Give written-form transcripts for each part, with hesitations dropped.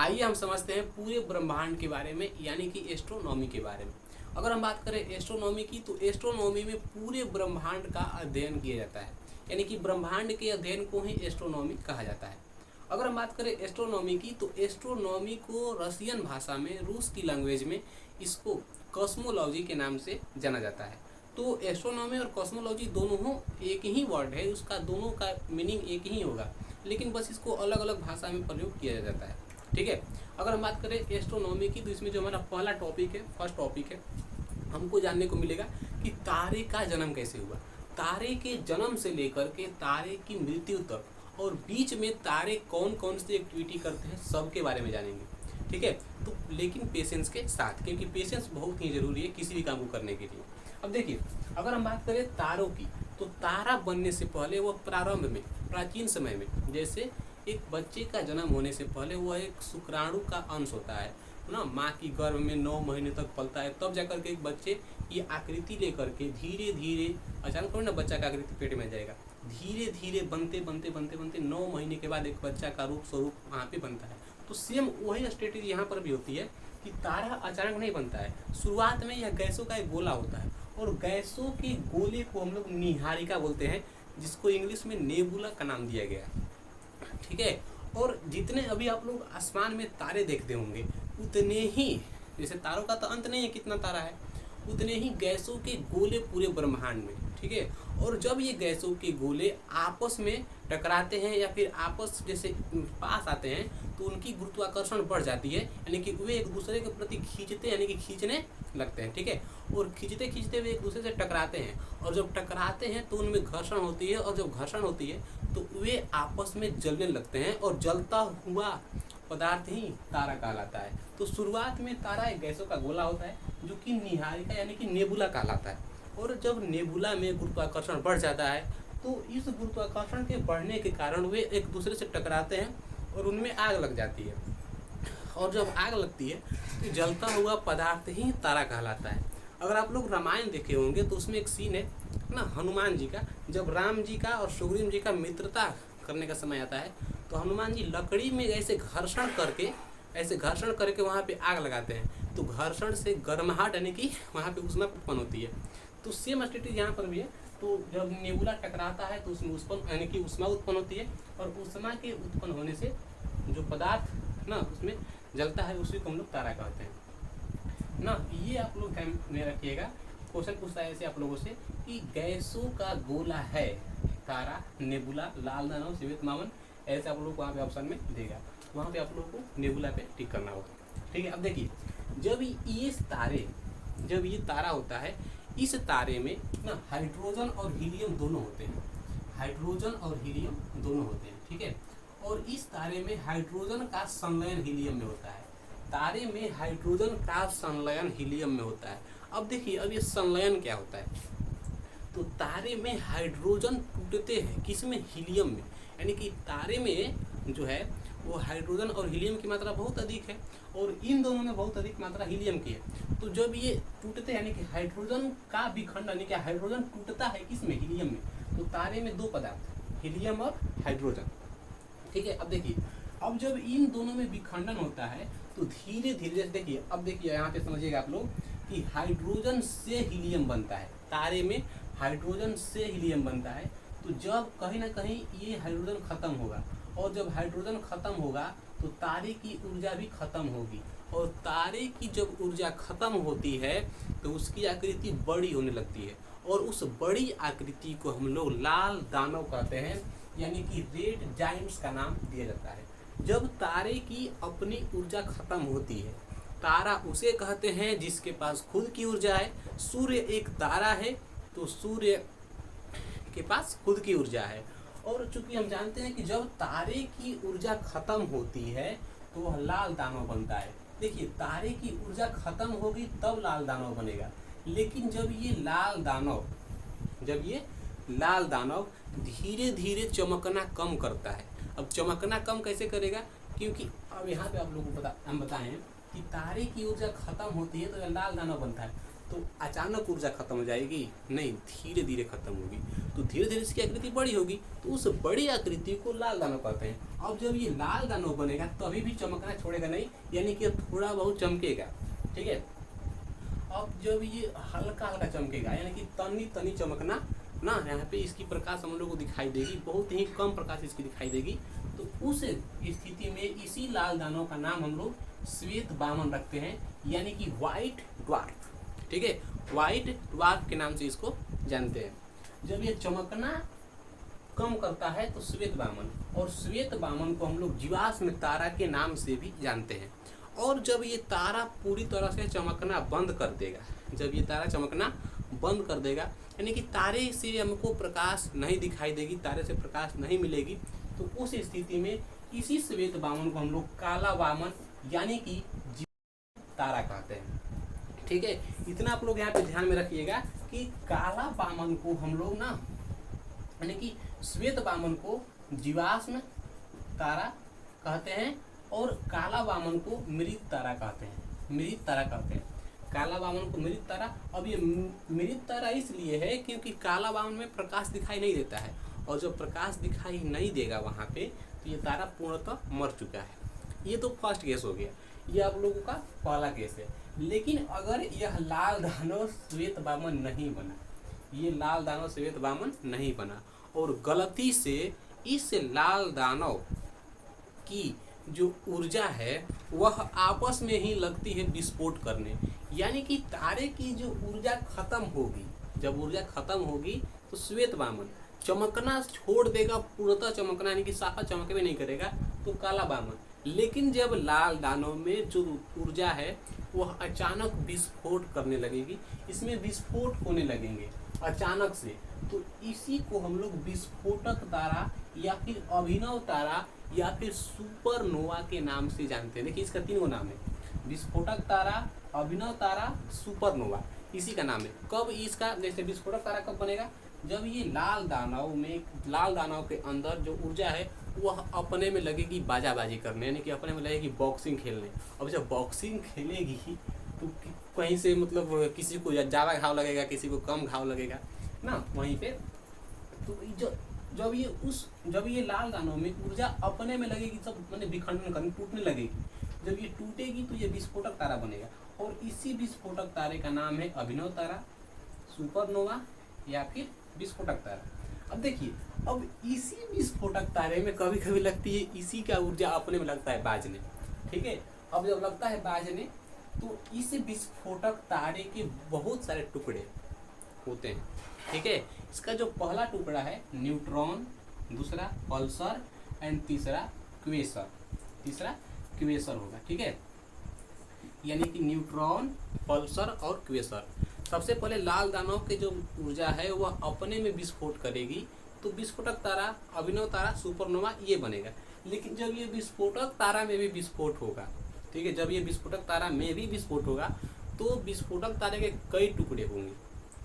आइए हम समझते हैं पूरे ब्रह्मांड के बारे में, यानी कि एस्ट्रोनॉमी के बारे में। अगर हम बात करें एस्ट्रोनॉमी की, तो एस्ट्रोनॉमी में पूरे ब्रह्मांड का अध्ययन किया जाता है, यानी कि ब्रह्मांड के अध्ययन को ही एस्ट्रोनॉमी कहा जाता है। अगर हम बात करें एस्ट्रोनॉमी की, तो एस्ट्रोनॉमी को रसियन भाषा में, रूस की लैंग्वेज में इसको कॉस्मोलॉजी के नाम से जाना जाता है। तो एस्ट्रोनॉमी और कॉस्मोलॉजी दोनों एक ही वर्ड है, उसका दोनों का मीनिंग एक ही होगा, लेकिन बस इसको अलग अलग भाषा में प्रयोग किया जाता है। ठीक है। अगर हम बात करें एस्ट्रोनॉमी की, तो इसमें जो हमारा पहला टॉपिक है, फर्स्ट टॉपिक है, हमको जानने को मिलेगा कि तारे का जन्म कैसे हुआ। तारे के जन्म से लेकर के तारे की मृत्यु तक, और बीच में तारे कौन कौन सी एक्टिविटी करते हैं, सब के बारे में जानेंगे। ठीक है। तो लेकिन पेशेंस के साथ, क्योंकि पेशेंस बहुत ही जरूरी है किसी भी काम को करने के लिए। अब देखिए, अगर हम बात करें तारों की, तो तारा बनने से पहले वह प्रारंभ में, प्राचीन समय में, जैसे एक बच्चे का जन्म होने से पहले वह एक शुक्राणु का अंश होता है ना, माँ की गर्भ में 9 महीने तक पलता है, तब जाकर के एक बच्चे की आकृति लेकर के धीरे धीरे, अचानक थोड़ी ना बच्चा का आकृति पेट में जाएगा, धीरे धीरे बनते बनते बनते बनते 9 महीने के बाद एक बच्चा का रूप स्वरूप वहाँ पे बनता है। तो सेम वही स्ट्रेटेजी यहाँ पर भी होती है कि तारा अचानक नहीं बनता है। शुरुआत में यह गैसों का एक गोला होता है, और गैसों के गोले को हम लोग निहारिका बोलते हैं, जिसको इंग्लिश में नेबुला का नाम दिया गया है। ठीक है। और जितने अभी आप लोग आसमान में तारे देखते होंगे, उतने ही, जैसे तारों का तो अंत नहीं है कितना तारा है, उतने ही गैसों के गोले पूरे ब्रह्मांड में। ठीक है। और जब ये गैसों के गोले आपस में टकराते हैं या फिर आपस जैसे पास आते हैं, तो उनकी गुरुत्वाकर्षण बढ़ जाती है, यानी कि वे एक दूसरे के प्रति खींचते, यानी कि खींचने लगते हैं। ठीक है। और खींचते खींचते वे एक दूसरे से टकराते हैं, और जब टकराते हैं तो उनमें घर्षण होती है, और जब घर्षण होती है तो वे आपस में जलने लगते हैं, और जलता हुआ पदार्थ ही तारा कहलाता है। तो शुरुआत में तारा एक गैसों का गोला होता है, जो कि निहारिका यानी कि नेबुला कहलाता है। और जब नेबुला में गुरुत्वाकर्षण बढ़ जाता है, तो इस गुरुत्वाकर्षण के बढ़ने के कारण वे एक दूसरे से टकराते हैं, और उनमें आग लग जाती है। और जब आग लगती है तो जलता हुआ पदार्थ ही तारा कहलाता है। अगर आप लोग रामायण देखे होंगे, तो उसमें एक सीन है ना, हनुमान जी का, जब राम जी का और सुग्रीव जी का मित्रता करने का समय आता है, तो हनुमान जी लकड़ी में ऐसे घर्षण करके वहाँ पे आग लगाते हैं, तो घर्षण से गर्माहट, यानी कि वहाँ पे उष्मा उत्पन्न होती है। तो सेम स्थिति यहाँ पर भी है। तो जब नेबुला टकराता है तो उसमें उत्पन्न, यानी कि उष्मा उत्पन्न होती है, और उष्मा के उत्पन्न होने से जो पदार्थ ना उसमें जलता है, उसी को हम लोग तारा कहते हैं ना। ये आप लोग ध्यान में रखिएगा, क्वेश्चन पूछता है ऐसे आप लोगों से कि गैसों का गोला है तारा, नेबुला, लाल दानव, श्वेत मावन, ऐसे आप लोग वहाँ पे ऑप्शन में देगा, वहाँ पे आप लोगों को नेबुला पे टिक करना होगा। ठीक है। अब देखिए, जब ये तारा होता है, इस तारे में ना हाइड्रोजन और हीलियम दोनों होते हैं, हाइड्रोजन और हीलियम दोनों होते हैं। ठीक है। और इस तारे में हाइड्रोजन का संलयन हीलियम में होता है, तारे में हाइड्रोजन का संलयन हीलियम में होता है। अब देखिए, अब ये संलयन क्या होता है, तो तारे में हाइड्रोजन टूटते हैं, किसमें, हीलियम में, यानी कि तारे में जो है वो हाइड्रोजन और हीलियम की मात्रा बहुत अधिक है, और इन दोनों में बहुत अधिक मात्रा हीलियम की है। तो जब ये टूटते हैं, यानी कि हाइड्रोजन का विखंडन, यानी कि हाइड्रोजन टूटता है किसमें, हीलियम में, तो तारे में दो पदार्थ, हीलियम और हाइड्रोजन। ठीक है। अब देखिए, अब जब इन दोनों में विखंडन होता है, तो धीरे धीरे, जैसे देखिए, अब देखिए यहाँ पे समझिएगा आप लोग कि हाइड्रोजन से हीलियम बनता है, तारे में हाइड्रोजन से हीलियम बनता है। तो जब कहीं ना कहीं ये हाइड्रोजन खत्म होगा, और जब हाइड्रोजन खत्म होगा तो तारे की ऊर्जा भी खत्म होगी, और तारे की जब ऊर्जा खत्म होती है तो उसकी आकृति बड़ी होने लगती है, और उस बड़ी आकृति को हम लोग लाल दानव कहते हैं, यानी कि रेड जाइंट्स का नाम दिया जाता है। जब तारे की अपनी ऊर्जा खत्म होती है, तारा उसे कहते हैं जिसके पास खुद की ऊर्जा है। सूर्य एक तारा है, तो सूर्य के पास खुद की ऊर्जा है। और चूंकि हम जानते हैं कि जब तारे की ऊर्जा खत्म होती है तो वह लाल दानव बनता है। देखिए, तारे की ऊर्जा खत्म होगी तब लाल दानव बनेगा, लेकिन जब ये लाल दानव धीरे धीरे चमकना कम करता है। अब चमकना कम कैसे करेगा, क्योंकि अब यहाँ पे आप लोगों को हम बताएं कि तारे की ऊर्जा खत्म होती है तो यह लाल दानव बनता है। तो अचानक ऊर्जा खत्म हो जाएगी? नहीं, धीरे धीरे खत्म होगी। तो धीरे धीरे इसकी आकृति बड़ी होगी, तो उस बड़ी आकृति को लाल दानव कहते हैं। अब जब ये लाल दानव बनेगा तभी भी चमकना छोड़ेगा नहीं, यानी कि थोड़ा बहुत चमकेगा। ठीक है, अब जब ये हल्का हल्का चमकेगा, यानी कि तनी तनी चमकना ना, यहाँ पे इसकी प्रकाश हम लोग को दिखाई देगी, बहुत ही कम प्रकाश इसकी दिखाई देगी। तो उस स्थिति में इसी लाल दानव का नाम हम लोग श्वेत वामन रखते हैं, यानी कि व्हाइट ड्वार्फ। ठीक है, व्हाइट ड्वार्फ के नाम से इसको जानते हैं। जब ये चमकना कम करता है तो श्वेत वामन, और श्वेत वामन को हम लोग जीवाश्म तारा के नाम से भी जानते हैं। और जब ये तारा पूरी तरह से चमकना बंद कर देगा, जब ये तारा चमकना बंद कर देगा, यानी कि तारे से हमको प्रकाश नहीं दिखाई देगी, तारे से प्रकाश नहीं मिलेगी, तो उस स्थिति में इसी श्वेत वामन को हम लोग काला वामन यानी कि तारा कहते हैं। ठीक है, इतना आप लोग यहाँ पे ध्यान में रखिएगा कि काला वामन को हम लोग ना, यानी कि श्वेत वामन को जीवाश्म तारा कहते हैं, और काला वामन को मृत तारा कहते हैं। मृत तारा कहते हैं, काला वामन को मृत तारा। अब ये मृत तारा इसलिए है क्योंकि काला वामन में प्रकाश दिखाई नहीं देता है, और जब प्रकाश दिखाई नहीं देगा वहाँ पे, तो ये तारा पूर्णतः मर चुका है। ये तो फर्स्ट केस हो गया, ये आप लोगों का पहला केस है। लेकिन अगर यह लाल दानव श्वेत वामन नहीं बना, ये लाल दानव श्वेत वामन नहीं बना, और गलती से इस लाल दानव की जो ऊर्जा है वह आपस में ही लगती है विस्फोट करने, यानी कि तारे की जो ऊर्जा खत्म होगी, जब ऊर्जा खत्म होगी तो श्वेत वामन चमकना छोड़ देगा, पूर्णतः चमकना यानी कि साफा चमक भी नहीं करेगा, तो काला वामन। लेकिन जब लाल दानव में जो ऊर्जा है वह अचानक विस्फोट करने लगेगी, इसमें विस्फोट होने लगेंगे अचानक से, तो इसी को हम लोग विस्फोटक तारा या फिर अभिनव तारा या फिर सुपरनोवा के नाम से जानते हैं। देखिए, इसका 3 नाम है, विस्फोटक तारा, अभिनव तारा, सुपरनोवा, इसी का नाम है। कब इसका, जैसे विस्फोटक तारा कब बनेगा? जब ये लाल दानव के अंदर जो ऊर्जा है वह अपने में लगेगी बाजाबाजी करने, यानी कि अपने में लगेगी बॉक्सिंग खेलने। अब जब बॉक्सिंग खेलेगी तो कहीं से मतलब किसी को ज़्यादा घाव लगेगा, किसी को कम घाव लगेगा ना वहीं पे। तो जब ये लाल दानव में ऊर्जा अपने में लगेगी, सब मैंने विखंडन करने, टूटने लगेगी। जब ये टूटेगी तो ये विस्फोटक तारा बनेगा, और इसी विस्फोटक तारे का नाम है अभिनव तारा, सुपरनोवा या फिर विस्फोटक तारा। अब देखिए, अब इसी विस्फोटक तारे में कभी कभी लगती है, इसी का ऊर्जा अपने में लगता है बाजने। ठीक है, अब जब लगता है बाजने तो इस विस्फोटक तारे के बहुत सारे टुकड़े होते हैं। ठीक है, इसका जो पहला टुकड़ा है न्यूट्रॉन, दूसरा पल्सर एंड तीसरा क्वेसर होगा। ठीक है, यानी कि न्यूट्रॉन, पल्सर और क्वेसर। सबसे पहले लाल दानव के जो ऊर्जा है वह अपने में विस्फोट करेगी, तो विस्फोटक तारा, अभिनव तारा, सुपरनोवा ये बनेगा। लेकिन जब ये विस्फोटक तारा में भी विस्फोट होगा, ठीक है, जब ये विस्फोटक तारा में भी विस्फोट होगा तो विस्फोटक तारे के कई टुकड़े होंगे।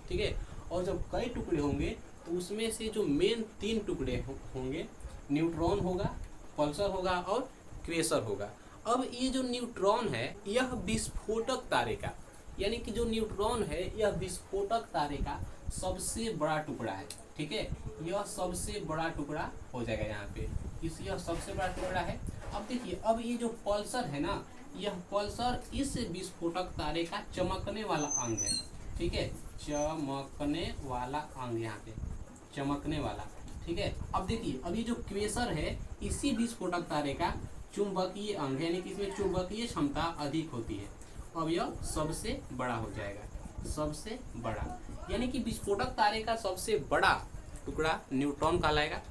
ठीक है, और जब कई टुकड़े होंगे तो उसमें से जो मेन 3 टुकड़े होंगे, न्यूट्रॉन होगा, पल्सर होगा और क्वेसर होगा। अब ये जो न्यूट्रॉन है यह विस्फोटक तारे का, यानी कि जो न्यूट्रॉन है यह विस्फोटक तारे का सबसे बड़ा टुकड़ा है। ठीक है, यह सबसे बड़ा टुकड़ा हो जाएगा यहाँ पे, यह सबसे बड़ा टुकड़ा है। अब देखिए, अब ये जो पल्सर है ना, यह पल्सर इस विस्फोटक तारे का चमकने वाला अंग है। ठीक है, चमकने वाला अंग, यहाँ पे चमकने वाला। ठीक है, अब देखिए, अब ये जो क्वेसर है इसी विस्फोटक तारे का चुंबकीय अंग है, यानी कि इसमें चुंबकीय क्षमता अधिक होती है। अब यह सबसे बड़ा हो जाएगा, सबसे बड़ा, यानी कि विस्फोटक तारे का सबसे बड़ा टुकड़ा न्यूट्रॉन कहलाएगा,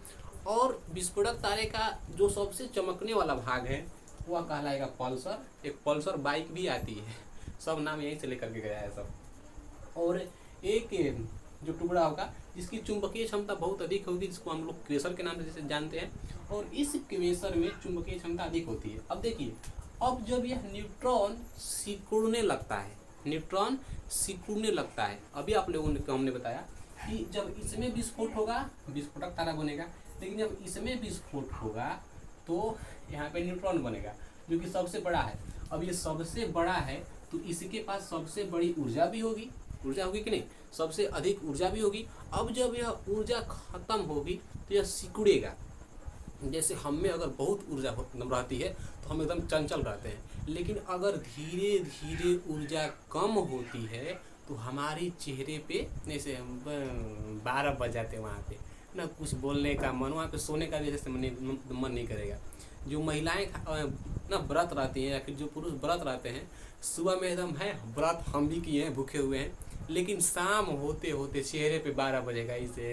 और विस्फोटक तारे का जो सबसे चमकने वाला भाग है वह कहलाएगा पल्सर। एक पल्सर बाइक भी आती है, सब नाम यहीं से लेकर के गया है सब। और एक जो टुकड़ा होगा जिसकी चुंबकीय क्षमता बहुत अधिक होगी, जिसको हम लोग क्वेसर के नाम से जानते हैं, और इस क्वेसर में चुंबकीय क्षमता अधिक होती है। अब देखिए, अब जब यह न्यूट्रॉन सिकुड़ने लगता है, न्यूट्रॉन सिकुड़ने लगता है, अभी आप लोगों ने हमने बताया कि जब इसमें विस्फोट होगा विस्फोटक तारा बनेगा, लेकिन जब इसमें विस्फोट होगा तो यहाँ पे न्यूट्रॉन बनेगा जो कि सबसे बड़ा है। अब ये सबसे बड़ा है तो इसके पास सबसे बड़ी ऊर्जा भी होगी, ऊर्जा होगी कि नहीं, सबसे अधिक ऊर्जा भी होगी। अब जब यह ऊर्जा खत्म होगी तो यह सिकुड़ेगा। जैसे हम में अगर बहुत ऊर्जा रहती है तो हम एकदम चंचल रहते हैं, लेकिन अगर धीरे धीरे ऊर्जा कम होती है तो हमारी चेहरे पे, जैसे हम 12 बज जाते हैं वहाँ पे ना, कुछ बोलने का मन, वहाँ पे सोने का भी जैसे मन नहीं करेगा। जो महिलाएं ना व्रत रहती हैं या फिर जो पुरुष व्रत रहते हैं, सुबह में एकदम है व्रत हम भी किए हैं, भूखे हुए हैं, लेकिन शाम होते होते चेहरे पे 12 बजेगा इसे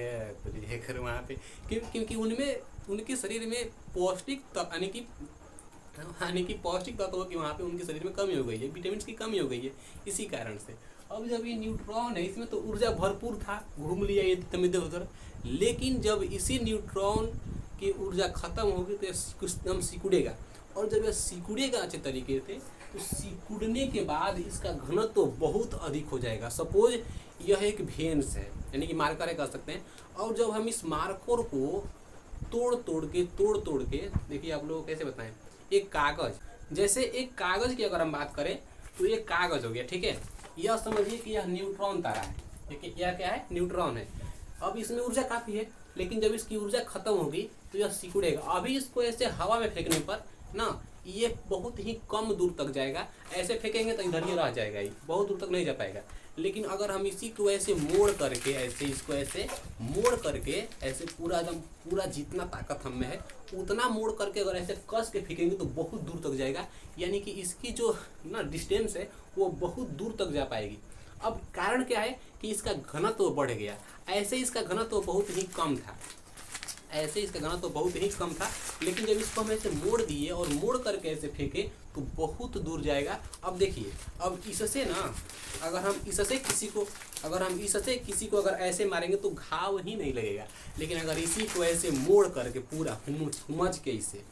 लेकर वहाँ पे, क्योंकि उनमें, उनके शरीर में पौष्टिक यानी कि पौष्टिक तत्वों की वहाँ पे उनके शरीर में कमी हो गई है, विटामिन की कमी हो गई है इसी कारण से। अब जब ये न्यूट्रॉन है, इसमें तो ऊर्जा भरपूर था, घूम लिया ये इधर उधर, लेकिन जब इसी न्यूट्रॉन की ऊर्जा खत्म होगी तो एकदम सिकुड़ेगा, और जब यह सिकुड़ेगा अच्छे तरीके से तो सिकुड़ने के बाद इसका घनत्व तो बहुत अधिक हो जाएगा। सपोज यह एक भेंस है, यानी कि मार्कर है कह सकते हैं, और जब हम इस मार्कर को तोड़ तोड़ के देखिए, आप लोग कैसे बताएं, एक कागज, जैसे एक कागज की अगर हम बात करें तो ये कागज हो गया, ठीक है। यह समझिए कि यह न्यूट्रॉन तारा है, देखिए यह क्या है, न्यूट्रॉन है। अब इसमें ऊर्जा काफ़ी है, लेकिन जब इसकी ऊर्जा खत्म होगी तो यह सिकुड़ेगा। अभी इसको ऐसे हवा में फेंकने पर ना ये बहुत ही कम दूर तक जाएगा, ऐसे फेंकेंगे तो इधर ही रह जाएगा, ये बहुत दूर तक नहीं जा पाएगा। लेकिन अगर हम इसी को ऐसे मोड़ करके, ऐसे इसको ऐसे मोड़ करके, ऐसे पूरा एकदम पूरा जितना ताकत हम में है उतना मोड़ करके अगर ऐसे कस के फेंकेंगे तो बहुत दूर तक जाएगा, यानी कि इसकी जो ना डिस्टेंस है वो बहुत दूर तक जा पाएगी। अब कारण क्या है कि इसका घनत्व बढ़ गया, ऐसे इसका घनत्व बहुत ही कम था, ऐसे इसका घनत्व तो बहुत ही कम था, लेकिन जब इसको हम ऐसे मोड़ दिए और मोड़ करके ऐसे फेंके तो बहुत दूर जाएगा। अब देखिए, अब इससे ना अगर हम इससे किसी को अगर ऐसे मारेंगे तो घाव ही नहीं लगेगा, लेकिन अगर इसी को ऐसे मोड़ करके पूरा हुमच के इसे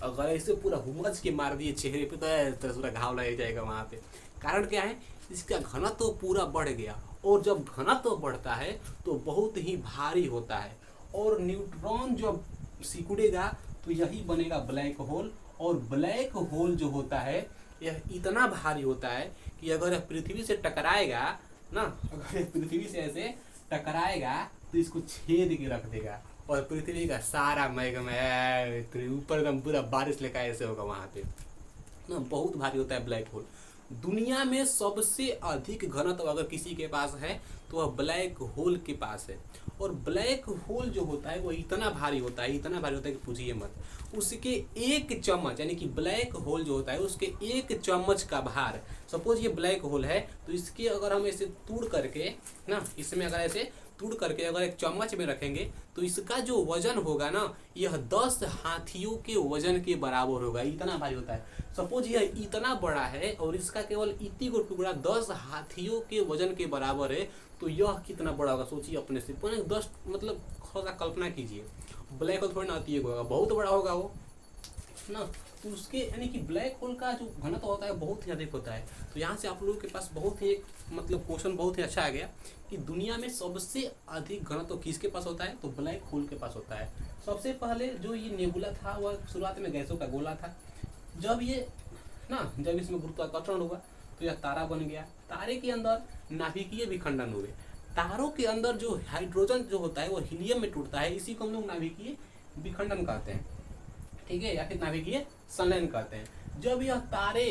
अगर ऐसे पूरा हुमच के मार दिए चेहरे पे तो पूरा घाव लग जाएगा वहाँ पे। कारण क्या है, इसका घनत्व पूरा बढ़ गया, और जब घनत्व बढ़ता है तो बहुत ही भारी होता है, और न्यूट्रॉन जब सिकुड़ेगा तो यही बनेगा ब्लैक होल। और ब्लैक होल जो होता है यह इतना भारी होता है कि अगर पृथ्वी से टकराएगा ना, अगर पृथ्वी से ऐसे टकराएगा तो इसको छेद के रख देगा, और पृथ्वी का सारा मैग्मा ऊपर एकदम पूरा बारिश लेकर ऐसे होगा वहाँ पे ना, बहुत भारी होता है ब्लैक होल। दुनिया में सबसे अधिक घनत्व अगर किसी के पास है तो वह ब्लैक होल के पास है, और ब्लैक होल जो होता है वो इतना भारी होता है कि पूछिए मत। उसके एक चम्मच, यानी कि ब्लैक होल जो होता है उसके एक चम्मच का भार, सपोज ये ब्लैक होल है तो इसके अगर हम ऐसे तोड़ करके ना, इसमें अगर ऐसे तोड़ करके अगर एक चम्मच में रखेंगे तो इसका जो वजन होगा ना, यह 10 हाथियों के वजन के बराबर होगा, इतना भारी होता है। सपोज यह इतना बड़ा है और इसका केवल इतनी को टुकड़ा 10 हाथियों के वजन के बराबर है, तो यह कितना बड़ा होगा सोचिए अपने से। 10 मतलब थोड़ा कल्पना कीजिए, ब्लैक होल थोड़ी ना आती है, बहुत बड़ा होगा वो ना, तो उसके यानी कि ब्लैक होल का जो घनत्व होता है बहुत ही अधिक होता है। तो यहाँ से आप लोगों के पास बहुत ही एक मतलब क्वेश्चन बहुत ही अच्छा आ गया कि दुनिया में सबसे अधिक घनत्व किसके पास होता है, तो ब्लैक होल के पास होता है। सबसे पहले जो ये नेबुला था वह शुरुआत में गैसों का गोला था, जब इसमें गुरुत्वाकर्षण हुआ तो यह तारा बन गया। तारे के अंदर नाभिकीय विखंडन हुए, तारों के अंदर जो हाइड्रोजन जो होता है वो हीलियम में टूटता है, इसी को हम लोग नाभिकीय विखंडन कहते हैं, ठीक है, या फिर नाभिकीय संलयन कहते हैं। जब यह तारे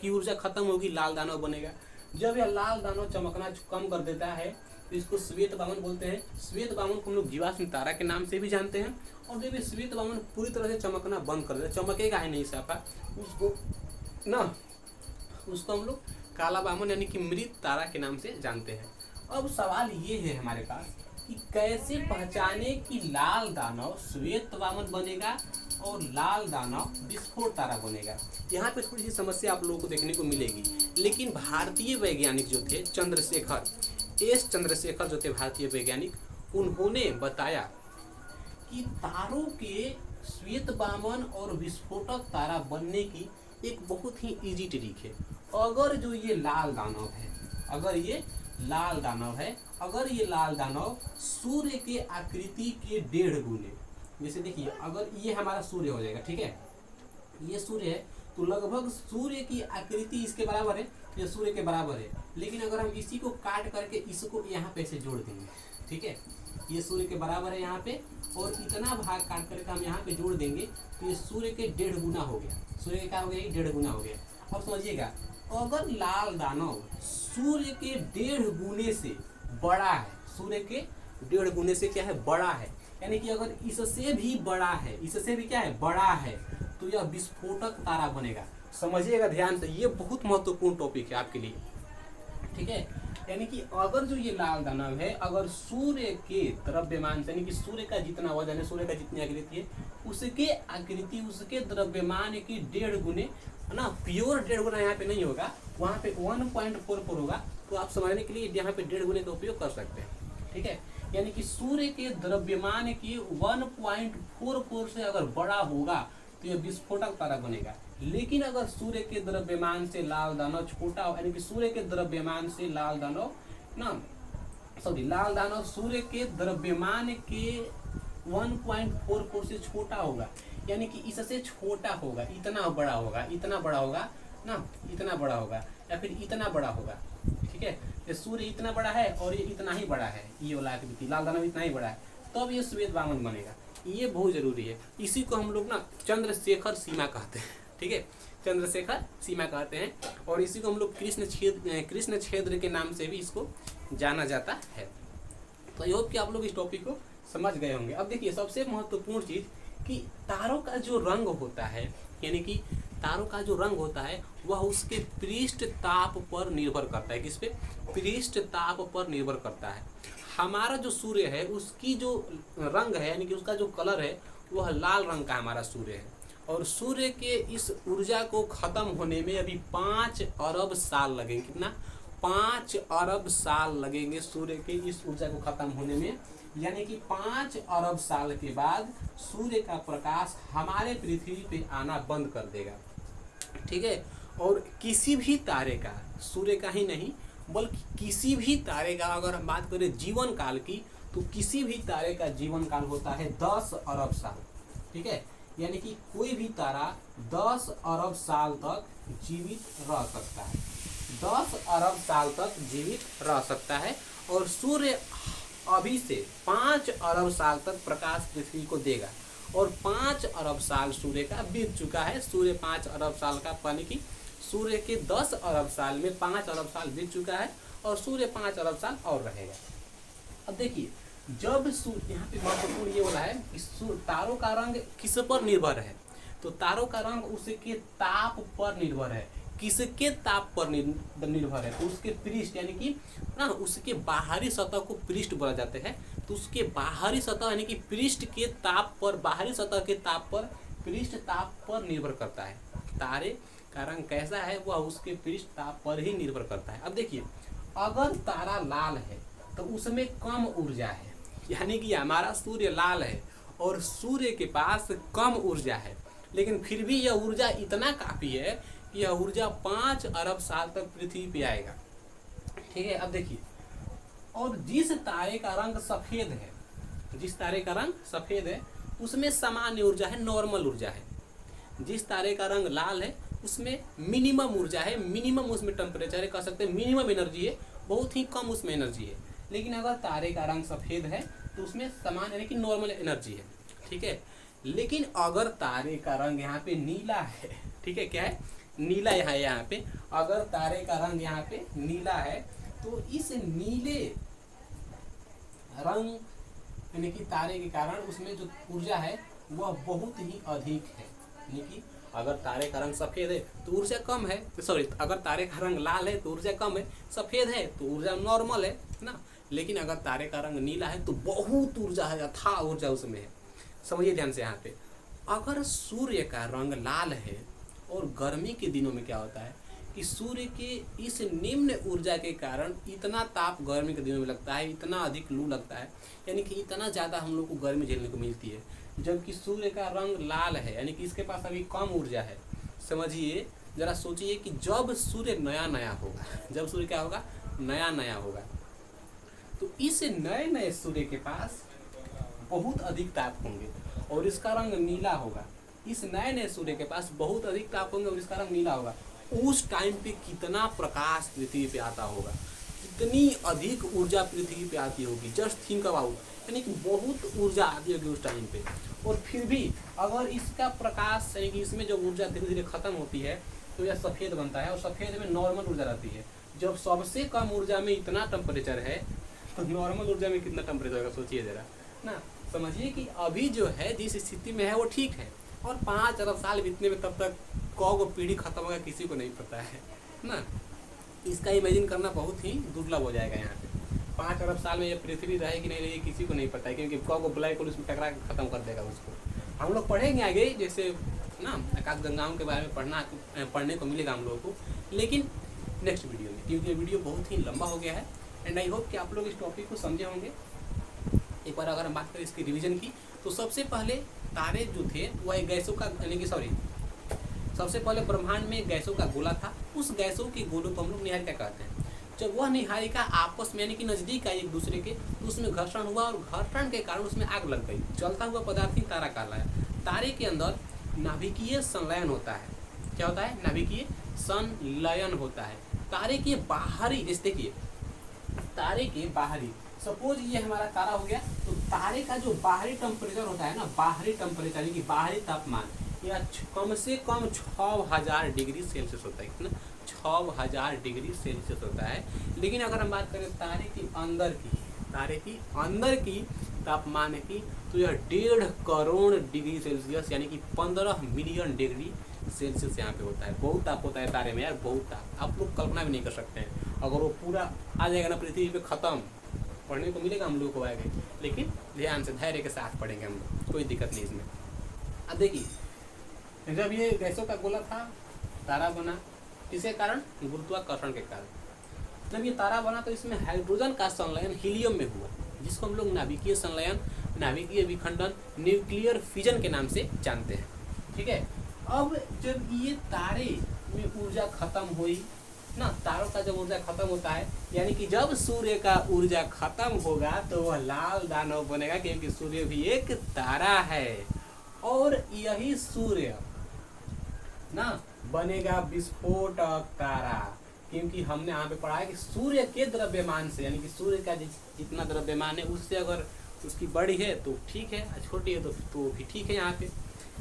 की ऊर्जा खत्म होगी लाल दानव बनेगा, जब यह लाल दानव चमकना कम कर देता है तो इसको श्वेत वामन बोलते हैं। श्वेत वामन को हम लोग जीवाश्म तारा के नाम से भी जानते हैं। और जब ये श्वेत वामन पूरी तरह से चमकना बंद कर देता, चमकेगा ही नहीं साफा, उसको हम लोग काला वामन यानी कि मृत तारा के नाम से जानते हैं। अब सवाल ये है हमारे पास कि कैसे पहचाने कि लाल दानव श्वेत वामन बनेगा और लाल दानव विस्फोट तारा बनेगा। यहाँ पे थोड़ी सी समस्या आप लोगों को देखने को मिलेगी, लेकिन भारतीय वैज्ञानिक जो थे चंद्रशेखर जो थे भारतीय वैज्ञानिक, उन्होंने बताया कि तारों के श्वेत वामन और विस्फोटक तारा बनने की एक बहुत ही इजी ट्रिक है। अगर ये लाल दानव सूर्य के आकृति के 1.5 गुने, जैसे देखिए अगर ये हमारा सूर्य हो जाएगा, ठीक है, ये सूर्य है तो लगभग सूर्य की आकृति इसके बराबर है, ये सूर्य के बराबर है। लेकिन अगर हम इसी को काट करके इसको यहाँ पे से जोड़ देंगे, ठीक है, ये सूर्य के बराबर है यहाँ पे, और इतना भाग काट करके हम यहाँ पे जोड़ देंगे तो ये सूर्य के 1.5 गुना हो गया। सूर्य के क्या हो गया, 1.5 गुना हो गया। अब समझिएगा, अगर लाल दानव सूर्य के 1.5 गुने से बड़ा है, सूर्य के 1.5 गुने से क्या है, बड़ा है, यानी कि अगर इससे भी बड़ा है, इससे भी क्या है, बड़ा है, तो यह विस्फोटक तारा बनेगा। समझिएगा ध्यान से, ये बहुत महत्वपूर्ण टॉपिक है आपके लिए, ठीक है। यानी कि अगर जो ये लाल दानव है, अगर सूर्य के द्रव्यमान से, यानी कि सूर्य का जितना वजन है, सूर्य का जितनी आकृति है, उसके आकृति उसके द्रव्यमान की 1.5 गुने, है ना, प्योर 1.5 गुना यहाँ पे नहीं होगा, वहाँ पे 1.44 होगा। तो आप समझने के लिए यहाँ पे 1.5 गुने का उपयोग कर सकते हैं, ठीक है। यानी कि सूर्य के द्रव्यमान की 1.44 से अगर बड़ा होगा तो यह विस्फोटक तारा बनेगा। लेकिन अगर सूर्य के द्रव्यमान से लाल दानव छोटा हो, यानी कि सूर्य के द्रव्यमान से लाल दानव लाल दानव सूर्य के द्रव्यमान के 1.44 से छोटा होगा, यानी कि इससे छोटा होगा, इतना बड़ा होगा, इतना बड़ा होगा ना, इतना बड़ा होगा, या फिर इतना बड़ा होगा, ठीक है। ये सूर्य इतना बड़ा है और ये इतना ही बड़ा है, ये वाला आकृति लाल दानव इतना ही बड़ा है, तब ये श्वेत वामन बनेगा। ये बहुत जरूरी है। इसी को हम लोग ना चंद्रशेखर सीमा कहते हैं, ठीक है, चंद्रशेखर सीमा कहते हैं, और इसी को हम लोग कृष्ण क्षेत्र के नाम से भी इसको जाना जाता है। तो आई होप कि आप लोग इस टॉपिक को समझ गए होंगे। अब देखिए, सबसे महत्वपूर्ण चीज कि तारों का जो रंग होता है, यानी कि तारों का जो रंग होता है वह उसके पृष्ठ ताप पर निर्भर करता है। किस पे? पृष्ठ ताप पर निर्भर करता है। हमारा जो सूर्य है उसकी जो रंग है, यानी कि उसका जो कलर है वह लाल रंग का हमारा सूर्य है, और सूर्य के इस ऊर्जा को खत्म होने में अभी 5 अरब साल लगेंगे। कितना? 5 अरब साल लगेंगे सूर्य के इस ऊर्जा को खत्म होने में, यानी कि 5 अरब साल के बाद सूर्य का प्रकाश हमारे पृथ्वी पे आना बंद कर देगा, ठीक है। और किसी भी तारे का, सूर्य का ही नहीं बल्कि किसी भी तारे का अगर हम बात करें जीवन काल की, तो किसी भी तारे का जीवन काल होता है 10 अरब साल, ठीक है। यानी कि कोई भी तारा 10 अरब साल तक जीवित रह सकता है, 10 अरब साल तक जीवित रह सकता है। और सूर्य अभी से 5 अरब साल तक प्रकाश पृथ्वी को देगा, और 5 अरब साल सूर्य का बीत चुका है। सूर्य 5 अरब साल का, यानी कि सूर्य के 10 अरब साल में 5 अरब साल बीत चुका है, और सूर्य 5 अरब साल और रहेगा। अब देखिए, जब सूर्य, यहाँ पे महत्वपूर्ण ये बोला है कि तारों का रंग किस पर निर्भर है, तो तारों का रंग उसके ताप पर निर्भर है। किसके ताप पर निर्भर है? तो उसके पृष्ठ, यानी कि ना उसके बाहरी सतह को पृष्ठ बोला जाता है। तो उसके बाहरी सतह यानी कि पृष्ठ के ताप पर, बाहरी सतह के ताप पर, पृष्ठ ताप पर निर्भर करता है। तारे का रंग कैसा है वह उसके पृष्ठ ताप पर ही निर्भर करता है। अब देखिए, अगर तारा लाल है तो उसमें कम ऊर्जा है, यानी कि हमारा सूर्य लाल है और सूर्य के पास कम ऊर्जा है, लेकिन फिर भी यह ऊर्जा इतना काफी है कि यह ऊर्जा 5 अरब साल तक पृथ्वी पे आएगा, ठीक है। अब देखिए, और जिस तारे का रंग सफेद है, जिस तारे का रंग सफेद है उसमें सामान्य ऊर्जा है, नॉर्मल ऊर्जा है। जिस तारे का रंग लाल है उसमें मिनिमम ऊर्जा है, मिनिमम उसमें टेम्परेचर है, कह सकते हैं मिनिमम एनर्जी है, बहुत ही कम उसमें एनर्जी है। लेकिन अगर तारे का रंग सफेद है तो उसमें समान, यानी कि नॉर्मल एनर्जी है, ठीक है। लेकिन अगर तारे का रंग यहाँ पे नीला है, ठीक है, क्या है? नीला यहाँ पे अगर तारे का रंग यहाँ पे नीला है तो इस नीले रंग यानी कि तारे के कारण उसमें जो ऊर्जा है वह बहुत ही अधिक है। यानी कि अगर तारे का रंग सफेद है तो ऊर्जा कम है, सॉरी, अगर तारे का रंग लाल है तो ऊर्जा कम है, सफेद है तो ऊर्जा नॉर्मल है ना। लेकिन अगर तारे का रंग नीला है तो बहुत ऊर्जा है, अथाह ऊर्जा उसमें है। समझिए ध्यान से यहाँ पे, अगर सूर्य का रंग लाल है, और गर्मी के दिनों में क्या होता है कि सूर्य के इस निम्न ऊर्जा के कारण इतना ताप गर्मी के दिनों में लगता है, इतना अधिक लू लगता है, यानी कि इतना ज़्यादा हम लोग को गर्मी झेलने को मिलती है। जबकि सूर्य का रंग लाल है, यानी कि इसके पास अभी कम ऊर्जा है। समझिए, जरा सोचिए कि जब सूर्य नया नया होगा, जब सूर्य क्या होगा? नया नया होगा, तो इस नए नए सूर्य के पास बहुत अधिक ताप होंगे और इसका रंग नीला होगा। इस नए नए सूर्य के पास बहुत अधिक ताप होंगे और इसका रंग नीला होगा, उस टाइम पे कितना प्रकाश पृथ्वी पे आता होगा, कितनी अधिक ऊर्जा पृथ्वी पे आती होगी। जस्ट थिंक अबाउट, यानी कि बहुत ऊर्जा आती होगी उस टाइम पे। और फिर भी अगर इसका प्रकाश यानी कि इसमें जो ऊर्जा धीरे धीरे खत्म होती है तो यह सफ़ेद बनता है, और सफ़ेद में नॉर्मल ऊर्जा रहती है। जब सबसे कम ऊर्जा में इतना टेम्परेचर है तो नॉर्मल ऊर्जा में कितना टेम्परेचर होगा, सोचिए जरा ना। समझिए कि अभी जो है जिस स्थिति में है वो ठीक है, और 5 अरब साल बीतने में तब तक कौ पीढ़ी खत्म होगा किसी को नहीं पता है ना। इसका इमेजिन करना बहुत ही दुर्लभ हो जाएगा। यहाँ पे 5 अरब साल में ये पृथ्वी रहेगी नहीं रहेगी किसी को नहीं पता है, क्योंकि कौ को ब्लैक होल उसमें टकरा के खत्म कर देगा उसको। हम लोग पढ़ेंगे आगे, जैसे ना आकाशगंगाओं के बारे में पढ़ने को मिलेगा हम लोगों को, लेकिन नेक्स्ट वीडियो में, क्योंकि ये वीडियो बहुत ही लंबा हो गया है। एंड आई होप कि आप लोग इस टॉपिक को समझे होंगे। एक बार अगर हम बात करें इसकी रिवीजन की, तो सबसे पहले तारे जो थे वह एक गैसों का यानी कि सबसे पहले ब्रह्मांड में गैसों का गोला था। उस गैसों के गोलों को हम लोग निहारिका कहते हैं। जब वह निहारिका आपस में यानी कि नज़दीक आई एक दूसरे के, तो उसमें घर्षण हुआ और घर्षण के कारण उसमें आग लग गई। जलता हुआ पदार्थ ही तारा कहलाया। तारे के अंदर नाभिकीय संलयन होता है। क्या होता है? नाभिकीय संलयन होता है। तारे के बाहरी, जैसे देखिए तारे के बाहरी, सपोज ये हमारा तारा हो गया, तो तारे का जो बाहरी टेम्परेचर होता है ना, बाहरी टेम्परेचर यानी कि बाहरी तापमान, या कम से कम 6000 डिग्री सेल्सियस होता है। कितना? 6000 डिग्री सेल्सियस होता है। लेकिन अगर हम बात करें तारे की अंदर की तापमान की, तो यह 1.5 करोड़ डिग्री सेल्सियस यानी कि 15 मिलियन डिग्री सेल्सियस यहाँ पे होता है। बहुत ताप होता है तारे में यार, बहुत ताप, आप लोग कल्पना भी नहीं कर सकते हैं। अगर वो पूरा आ जाएगा ना पृथ्वी पे, खत्म, पढ़ने को मिलेगा हम लोग को आगे, लेकिन ध्यान से धैर्य के साथ पढ़ेंगे हम लोग, कोई दिक्कत नहीं इसमें। अब देखिए, जब ये गैसों का गोला था, तारा बना, किसके कारण? गुरुत्वाकर्षण के कारण। जब ये तारा बना तो इसमें हाइड्रोजन का संलयन हीलियम में हुआ, जिसको हम लोग नाभिकीय संलयन, नाभिकीय विखंडन, न्यूक्लियर फिजन के नाम से जानते हैं। ठीक है। अब जब ये तारे में ऊर्जा खत्म हुई ना, तारों का जब ऊर्जा खत्म होता है, यानी कि जब सूर्य का ऊर्जा खत्म होगा तो वह लाल दानव बनेगा, क्योंकि सूर्य भी एक तारा है। और यही सूर्य ना बनेगा विस्फोटक तारा, क्योंकि हमने यहाँ पे पढ़ा है कि सूर्य के द्रव्यमान से, यानी कि सूर्य का जितना द्रव्यमान है उससे अगर उसकी बड़ी है तो ठीक है, छोटी है तो भी ठीक है। यहाँ पे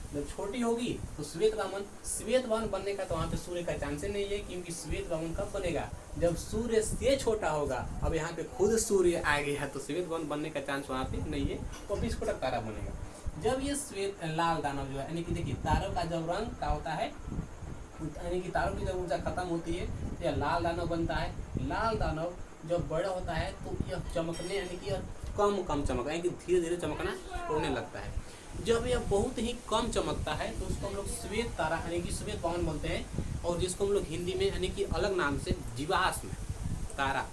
जब छोटी होगी तो श्वेत वामन बनने का तो वहाँ पे सूर्य का चांस नहीं है, क्योंकि श्वेत वामन कब बनेगा? जब सूर्य से छोटा होगा। अब यहाँ पे खुद सूर्य आ गया तो श्वेत वामन बनने का चांस वहाँ पे नहीं है, तो विस्फोटक तारा बनेगा। जब ये श्वेत लाल दानव जो है, यानी कि देखिए तारों का जब रंग क्या होता है, यानी कि तारों की जब ऊर्जा खत्म होती है तो यह लाल दानव बनता है। लाल दानव जब बड़ा होता है तो यह चमकने, यानी कि यह कम चमकता है, यानी कि धीरे धीरे चमकना छोड़ने लगता है। जब यह बहुत ही कम चमकता है तो उसको हम लोग श्वेत तारा यानी कि श्वेत वामन बोलते हैं, और जिसको हम लोग हिंदी में यानी कि अलग नाम से जीवाश्म तारा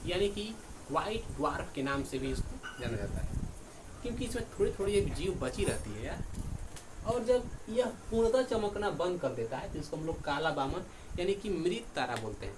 यानी कि व्हाइट ड्वार्फ के नाम से भी इसको जाना जाता है, क्योंकि इसमें थोड़ी थोड़ी एक जीव बची रहती है यार। और जब यह पूर्णतः चमकना बंद कर देता है तो इसको हम लोग काला वामन यानी कि मृत तारा बोलते हैं।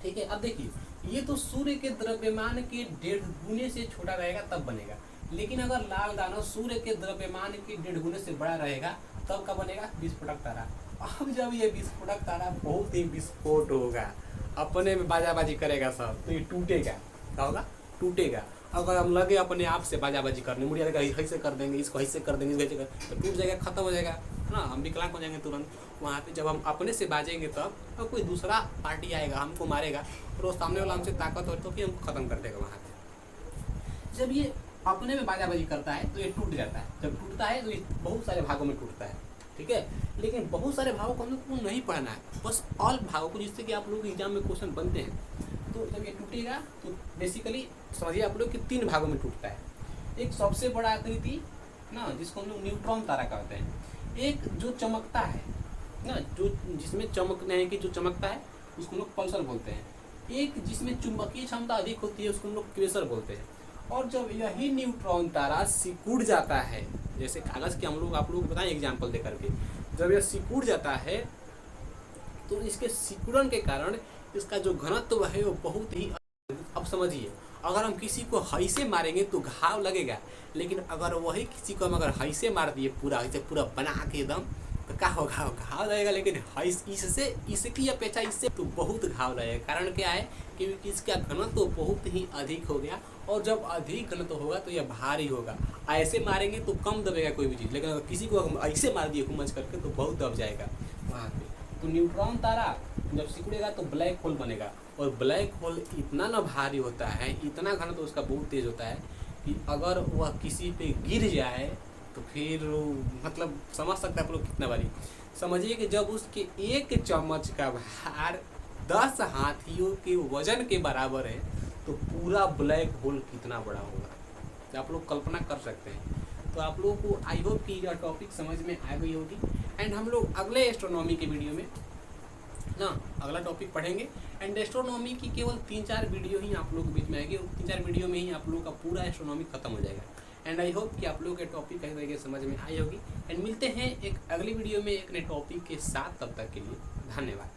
ठीक है। अब देखिए, ये तो सूर्य के द्रव्यमान के 1.5 गुने से छोटा रहेगा तब बनेगा, लेकिन अगर लाल दानव सूर्य के द्रव्यमान के 1.5 गुने से बड़ा रहेगा तब का बनेगा? विस्फोटक तारा। अब जब ये विस्फोटक तारा बहुत ही विस्फोट होगा, अपने में बाजाबाजी करेगा सब, तो ये टूटेगा। क्या होगा? टूटेगा। अगर हम लगे अपने आप से बाजाबाजी करने, मुड़िया लगा ऐसे कर देंगे, इसको ऐसे कर देंगे, इसको ऐसे कर, तो टूट जाएगा, खत्म हो जाएगा ना, हम विकलांग हो जाएंगे तुरंत। वहाँ पे जब हम अपने से बाजेंगे तब तो कोई दूसरा पार्टी आएगा, हमको मारेगा, और वो सामने वाला हमसे ताकत हो तो फिर हमको खत्म कर देगा वहाँ पे। जब ये अपने में बाजाबाजी करता है तो ये टूट जाता है। जब टूटता है तो ये बहुत सारे भागों में टूटता है। ठीक है। लेकिन बहुत सारे भागों को हम लोग को नहीं पढ़ना है, बस ऑल भागों को, जिससे कि आप लोग एग्जाम में क्वेश्चन बनते हैं। तो जब ये टूटेगा तो बेसिकली समझिए आप लोग कि 3 भागों में टूटता है। एक सबसे बड़ा आकृति ना, जिसको हम लोग न्यूट्रॉन तारा कहते हैं। एक जो चमकता है ना, जो जिसमें चमकने की जो चमकता है उसको हम लोग पल्सर बोलते हैं। एक जिसमें चुंबकीय क्षमता अधिक होती है उसको हम लोग क्वेसर बोलते हैं। और जब यही न्यूट्रॉन तारा सिकुड़ जाता है, जैसे कागज़ के हम लोग आप लोग को बताएं एग्जाम्पल दे करके, जब यह सिकुड़ जाता है तो इसके सिकुड़न के कारण इसका जो घनत्व है वो बहुत ही, अब समझिए, अगर हम किसी को हई से मारेंगे तो घाव लगेगा, लेकिन अगर वही किसी को हम अगर हई से मार दिए पूरा ऐसे पूरा बना के एकदम, तो क्या होगा, घाव लगेगा, लेकिन इससे इसकी अपेक्षा इससे तो बहुत घाव लगेगा। कारण क्या है, क्योंकि इसका घनत्व तो बहुत ही अधिक हो गया, और जब अधिक घनत्व होगा तो यह भारी होगा। ऐसे मारेंगे तो कम दबेगा कोई भी चीज़, लेकिन अगर किसी को हम ऐसे मार दिए घुमच करके तो बहुत दब जाएगा वहाँ पे। तो न्यूट्रॉन तारा जब सिकुड़ेगा तो ब्लैक होल बनेगा, और ब्लैक होल इतना ना भारी होता है, इतना घनत्व उसका बहुत तेज होता है कि अगर वह किसी पे गिर जाए तो फिर मतलब समझ सकते हैं आप लोग कितना भारी। समझिए कि जब उसके एक चम्मच का भार 10 हाथियों के वजन के बराबर है, तो पूरा ब्लैक होल कितना बड़ा होगा, तो आप लोग कल्पना कर सकते हैं। तो आप लोगों को आई होप कि यह टॉपिक समझ में आ गई होगी। एंड हम लोग अगले एस्ट्रोनॉमी के वीडियो में ना अगला टॉपिक पढ़ेंगे। एंड एस्ट्रोनॉमी की केवल 3-4 वीडियो ही आप लोग के बीच में आएगी, और 3-4 वीडियो में ही आप लोगों का पूरा एस्ट्रोनॉमी खत्म हो जाएगा। एंड आई होप कि आप लोगों के टॉपिक कहीं तरीके समझ में आई होगी। एंड मिलते हैं एक अगली वीडियो में एक नए टॉपिक के साथ, तब तक के लिए धन्यवाद।